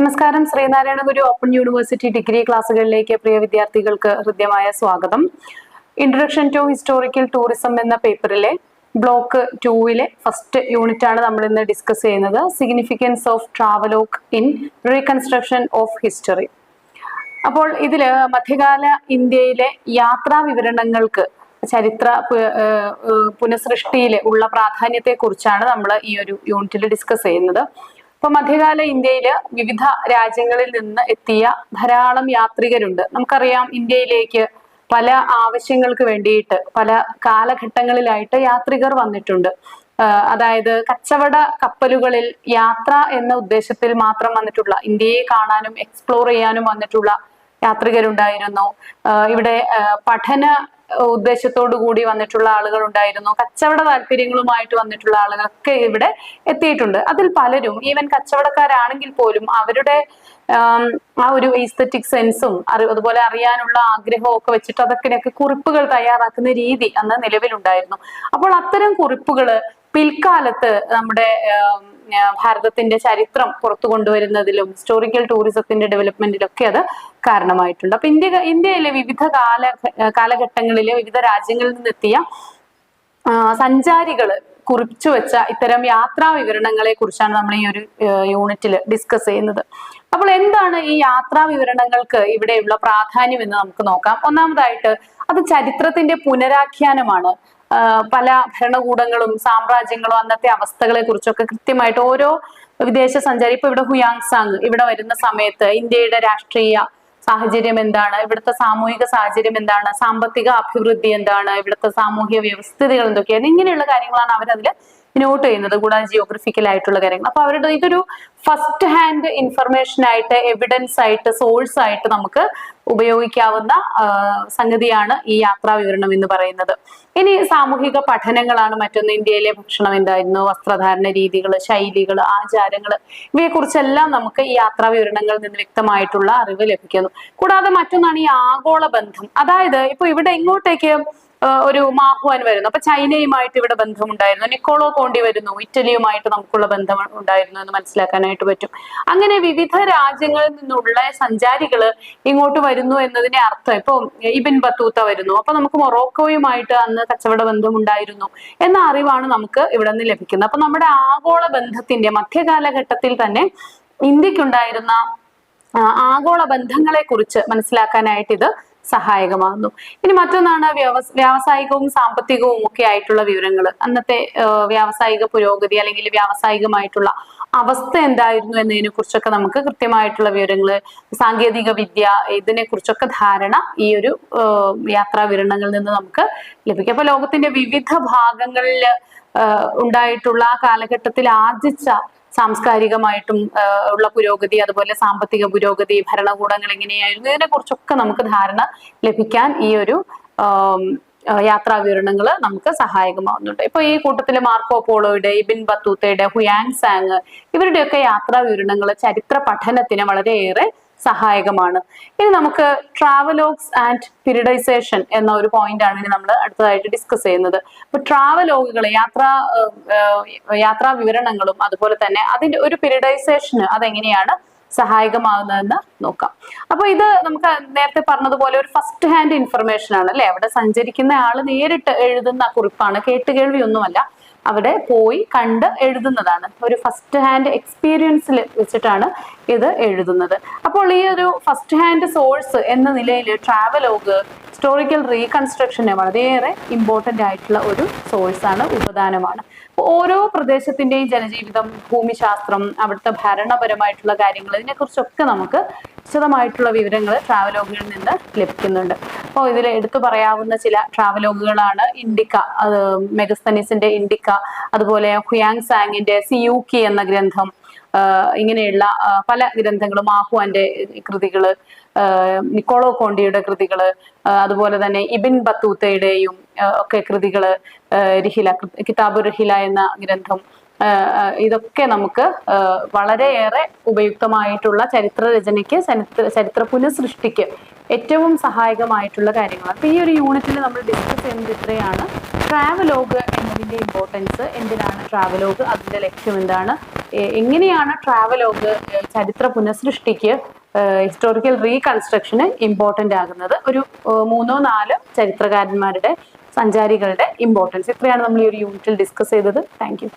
നമസ്കാരം. ശ്രീനാരായണ ഗുരു open university degree ക്ലാസ്സുകളിലേക്ക് പ്രിയ വിദ്യാർത്ഥികൾക്ക് ഹൃദ്യമായ സ്വാഗതം. ഇൻട്രൊഡക്ഷൻ ടു ഹിസ്റ്റോറിക്കൽ ടൂറിസം എന്ന പേപ്പറിലെ ബ്ലോക്ക് 2-ലെ ഫസ്റ്റ് യൂണിറ്റ് ആണ് നമ്മൾ ഇന്ന് ഡിസ്കസ് ചെയ്യുന്നത്. Significance of travelogue in reconstruction of history. അപ്പോൾ ഇതില് മധ്യകാല ഇന്ത്യയിലെ യാത്രാ വിവരണങ്ങൾക്ക് ചരിത്ര പുനഃസൃഷ്ടിയിൽ ഉള്ള പ്രാധാന്യത്തെ കുറിച്ചാണ് നമ്മൾ ഈ ഒരു യൂണിറ്റിൽ ഡിസ്കസ് ചെയ്യുന്നത്. ഇപ്പൊ മധ്യകാല ഇന്ത്യയിൽ വിവിധ രാജ്യങ്ങളിൽ നിന്ന് എത്തിയ ധാരാളം യാത്രികരുണ്ട്. നമുക്കറിയാം, ഇന്ത്യയിലേക്ക് പല ആവശ്യങ്ങൾക്ക് വേണ്ടിയിട്ട് പല കാലഘട്ടങ്ങളിലായിട്ട് യാത്രികർ വന്നിട്ടുണ്ട്. അതായത് കച്ചവട കപ്പലുകളിൽ യാത്ര എന്ന ഉദ്ദേശത്തിൽ മാത്രം വന്നിട്ടുള്ള, ഇന്ത്യയെ കാണാനും എക്സ്പ്ലോർ ചെയ്യാനും വന്നിട്ടുള്ള യാത്രികരുണ്ടായിരുന്നു. ഇവിടെ പഠന ഉദ്ദേശത്തോടു കൂടി വന്നിട്ടുള്ള ആളുകൾ ഉണ്ടായിരുന്നു. കച്ചവട താല്പര്യങ്ങളുമായിട്ട് വന്നിട്ടുള്ള ആളുകളൊക്കെ ഇവിടെ എത്തിയിട്ടുണ്ട്. അതിൽ പലരും ഈവൻ കച്ചവടക്കാരാണെങ്കിൽ പോലും അവരുടെ ആ ഒരു എസ്തെറ്റിക് സെൻസും അതുപോലെ അറിയാനുള്ള ആഗ്രഹവും ഒക്കെ വെച്ചിട്ട് അതൊക്കെ കുറിപ്പുകൾ തയ്യാറാക്കുന്ന രീതി അന്ന് നിലവിലുണ്ടായിരുന്നു. അപ്പോൾ അത്തരം കുറിപ്പുകള് പിൽക്കാലത്ത് നമ്മുടെ ഭാരതത്തിന്റെ ചരിത്രം പുറത്തു കൊണ്ടുവരുന്നതിലും ഹിസ്റ്റോറിക്കൽ ടൂറിസത്തിന്റെ ഡെവലപ്മെന്റിലും ഒക്കെ അത് കാരണമായിട്ടുണ്ട്. അപ്പൊ ഇന്ത്യയിലെ വിവിധ കാലഘട്ടങ്ങളിലെ വിവിധ രാജ്യങ്ങളിൽ നിന്നെത്തിയ സഞ്ചാരികള് കുറിച്ചു വെച്ച ഇത്തരം യാത്രാ വിവരണങ്ങളെ കുറിച്ചാണ് നമ്മൾ ഈ ഒരു യൂണിറ്റിൽ ഡിസ്കസ് ചെയ്യുന്നത്. അപ്പോൾ എന്താണ് ഈ യാത്രാ വിവരണങ്ങൾക്ക് ഇവിടെയുള്ള പ്രാധാന്യം എന്ന് നമുക്ക് നോക്കാം. ഒന്നാമതായിട്ട് അത് ചരിത്രത്തിന്റെ പുനരാഖ്യാനമാണ്. പല ഭരണകൂടങ്ങളും സാമ്രാജ്യങ്ങളും അന്നത്തെ അവസ്ഥകളെ കുറിച്ചൊക്കെ കൃത്യമായിട്ട് ഓരോ വിദേശ സഞ്ചാരി, ഇപ്പൊ ഇവിടെ ഹുയാങ്സാങ് ഇവിടെ വരുന്ന സമയത്ത് ഇന്ത്യയുടെ രാഷ്ട്രീയ സാഹചര്യം എന്താണ്, ഇവിടുത്തെ സാമൂഹിക സാഹചര്യം എന്താണ്, സാമ്പത്തിക അഭിവൃദ്ധി എന്താണ്, ഇവിടുത്തെ സാമൂഹിക വ്യവസ്ഥിതികൾ എന്തൊക്കെയാണ്, ഇങ്ങനെയുള്ള കാര്യങ്ങളാണ് അവരതിൽ നോട്ട് ചെയ്യുന്നത്. കൂടാതെ ജിയോഗ്രഫിക്കൽ ആയിട്ടുള്ള കാര്യങ്ങൾ. അപ്പൊ അവരുടെ ഇതൊരു ഫസ്റ്റ് ഹാൻഡ് ഇൻഫർമേഷൻ ആയിട്ട്, എവിഡൻസ് ആയിട്ട്, സോഴ്സ് ആയിട്ട് നമുക്ക് ഉപയോഗിക്കാവുന്ന സംഗതിയാണ് ഈ യാത്രാ വിവരണം എന്ന് പറയുന്നത്. ഇനി സാമൂഹിക പഠനങ്ങളാണ് മറ്റൊന്ന്. ഇന്ത്യയിലെ ഭക്ഷണം എന്തായിരുന്നു, വസ്ത്രധാരണ രീതികൾ, ശൈലികൾ, ആചാരങ്ങൾ, ഇവയെ കുറിച്ചെല്ലാം നമുക്ക് ഈ യാത്രാ വിവരണങ്ങളിൽ നിന്ന് വ്യക്തമായിട്ടുള്ള അറിവ് ലഭിക്കുന്നു. കൂടാതെ മറ്റൊന്നാണ് ഈ ആഗോള ബന്ധം. അതായത് ഇപ്പൊ ഇവിടെ ഇങ്ങോട്ടേക്ക് ഒരു മാഹുവാൻ വരുന്നു, അപ്പൊ ചൈനയുമായിട്ട് ഇവിടെ ബന്ധമുണ്ടായിരുന്നു. നിക്കോളോ കോണ്ടി വരുന്നു, ഇറ്റലിയുമായിട്ട് നമുക്കുള്ള ബന്ധം ഉണ്ടായിരുന്നു എന്ന് മനസ്സിലാക്കാനായിട്ട് പറ്റും. അങ്ങനെ വിവിധ രാജ്യങ്ങളിൽ നിന്നുള്ള സഞ്ചാരികള് ഇങ്ങോട്ട് വരുന്നു എന്നതിന്റെ അർത്ഥം, ഇപ്പൊ ഇബിൻ ബത്തൂത്ത വരുന്നു, അപ്പൊ നമുക്ക് മൊറോക്കോയുമായിട്ട് അന്ന് കച്ചവട ബന്ധം ഉണ്ടായിരുന്നു എന്ന അറിവാണ് നമുക്ക് ഇവിടെ നിന്ന് ലഭിക്കുന്നത്. അപ്പൊ നമ്മുടെ ആഗോള ബന്ധത്തിന്റെ മധ്യകാലഘട്ടത്തിൽ തന്നെ ഇന്ത്യക്കുണ്ടായിരുന്ന ആഗോള ബന്ധങ്ങളെ കുറിച്ച് മനസ്സിലാക്കാനായിട്ട് ഇത് സഹായകമാകുന്നു. ഇനി മറ്റൊന്നാണ് വ്യാവസായികവും സാമ്പത്തികവും ഒക്കെ ആയിട്ടുള്ള വിവരങ്ങൾ. അന്നത്തെ വ്യാവസായിക പുരോഗതി അല്ലെങ്കിൽ വ്യാവസായികമായിട്ടുള്ള അവസ്ഥ എന്തായിരുന്നു എന്നതിനെ കുറിച്ചൊക്കെ നമുക്ക് കൃത്യമായിട്ടുള്ള വിവരങ്ങള്, സാങ്കേതിക വിദ്യ, ഇതിനെ കുറിച്ചൊക്കെ ധാരണ ഈ ഒരു യാത്രാ വിവരണങ്ങളിൽ നിന്ന് നമുക്ക് ലഭിക്കും. അപ്പൊ ലോകത്തിന്റെ വിവിധ ഭാഗങ്ങളിൽ ഉണ്ടായിട്ടുള്ള ആ കാലഘട്ടത്തിൽ ആർജിച്ച സാംസ്കാരികമായിട്ടും ഉള്ള പുരോഗതി, അതുപോലെ സാമ്പത്തിക പുരോഗതി, ഭരണകൂടങ്ങൾ എങ്ങനെയായിരുന്നു, ഇതിനെ കുറിച്ചൊക്കെ നമുക്ക് ധാരണ ലഭിക്കാൻ ഈ ഒരു യാത്രാ വിവരണങ്ങൾ നമുക്ക് സഹായകമാവുന്നുണ്ട്. ഇപ്പൊ ഈ കൂട്ടത്തില് മാർക്കോ പോളോയുടെ, ഇബിൻ ബത്തൂത്തയുടെ, ഹുയാങ്സാങ് ഇവരുടെയൊക്കെ യാത്രാ വിവരണങ്ങൾ ചരിത്ര പഠനത്തിന് വളരെയേറെ സഹായകമാണ്. ഇനി നമുക്ക് ട്രാവലോഗ്സ് ആൻഡ് പീരിയഡൈസേഷൻ എന്ന ഒരു പോയിന്റ് ആണ് ഇനി നമ്മൾ അടുത്തതായിട്ട് ഡിസ്കസ് ചെയ്യുന്നത്. അപ്പൊ ട്രാവലോഗുകൾ, യാത്രാ വിവരണങ്ങളും അതുപോലെ തന്നെ അതിന്റെ ഒരു പീരിയഡൈസേഷന് അതെങ്ങനെയാണ് സഹായകമാകുന്നതെന്ന് നോക്കാം. അപ്പൊ ഇത് നമുക്ക് നേരത്തെ പറഞ്ഞതുപോലെ ഒരു ഫസ്റ്റ് ഹാൻഡ് ഇൻഫർമേഷൻ ആണ് അല്ലെ. അവിടെ സഞ്ചരിക്കുന്ന ആള് നേരിട്ട് എഴുതുന്ന കുറിപ്പാണ്, കേട്ടുകേൾവിയൊന്നുമല്ല. അവിടെ പോയി കണ്ട് എഴുതുന്നതാണ്. ഒരു ഫസ്റ്റ് ഹാൻഡ് എക്സ്പീരിയൻസിൽ വെച്ചിട്ടാണ് ഇത് എഴുതുന്നത്. അപ്പോൾ ഈ ഒരു ഫസ്റ്റ് ഹാൻഡ് സോഴ്സ് എന്ന നിലയിൽ ട്രാവലോഗ് ഹിസ്റ്റോറിക്കൽ റീകൺസ്ട്രക്ഷന് വളരെയേറെ ഇമ്പോർട്ടൻ്റ് ആയിട്ടുള്ള ഒരു സോഴ്സാണ്, ഉപദാനമാണ്. ഓരോ പ്രദേശത്തിന്റെയും ജനജീവിതം, ഭൂമിശാസ്ത്രം, അവിടുത്തെ ഭരണപരമായിട്ടുള്ള കാര്യങ്ങൾ, ഇതിനെക്കുറിച്ചൊക്കെ നമുക്ക് വിശദമായിട്ടുള്ള വിവരങ്ങൾ ട്രാവലോഗുകളിൽ നിന്ന് ലഭിക്കുന്നുണ്ട്. അപ്പോൾ ഇതിൽ എടുത്തു പറയാവുന്ന ചില ട്രാവലോഗുകളാണ് ഇൻഡിക്ക, മെഗസ്തനീസിന്റെ ഇൻഡിക്ക, അതുപോലെ ഹുയാങ്സാങ്ങിന്റെ സിയൂക്കി എന്ന ഗ്രന്ഥം, ഇങ്ങനെയുള്ള പല ഗ്രന്ഥങ്ങളും, മാഹുവാന്റെ കൃതികള്, നിക്കോളോ കോണ്ടിയുടെ കൃതികള്, അതുപോലെ തന്നെ ഇബിൻ ബത്തൂത്തയുടെയും ഒക്കെ കൃതികള്, രഹില, കിതാബു രഹില എന്ന ഗ്രന്ഥം, ഇതൊക്കെ നമുക്ക് വളരെയേറെ ഉപയുക്തമായിട്ടുള്ള ചരിത്ര രചനയ്ക്ക്, ചരിത്ര പുനഃസൃഷ്ടിക്ക് ഏറ്റവും സഹായകമായിട്ടുള്ള കാര്യങ്ങളാണ്. അപ്പൊ ഈ ഒരു യൂണിറ്റിൽ നമ്മൾ ഡിസ്കസ് ചെയ്യുന്നത് ഇത്രയാണ്. ട്രാവലോഗ് എന്നതിന്റെ ഇമ്പോർട്ടൻസ്, എന്തിനാണ് ട്രാവലോഗ്, അതിന്റെ ലക്ഷ്യം എന്താണ്, എങ്ങനെയാണ് ട്രാവലോഗ് ചരിത്ര പുനഃസൃഷ്ടിക്ക് ഹിസ്റ്റോറിക്കൽ റീകൺസ്ട്രക്ഷന് ഇമ്പോർട്ടന്റ് ആകുന്നത്, ഒരു 3-4 ചരിത്രകാരന്മാരുടെ സഞ്ചാരികളുടെ ഇമ്പോർട്ടൻസ്. ഇത്രയാണ് നമ്മൾ ഈ ഒരു യൂണിറ്റിൽ ഡിസ്കസ് ചെയ്തത്. Thank you.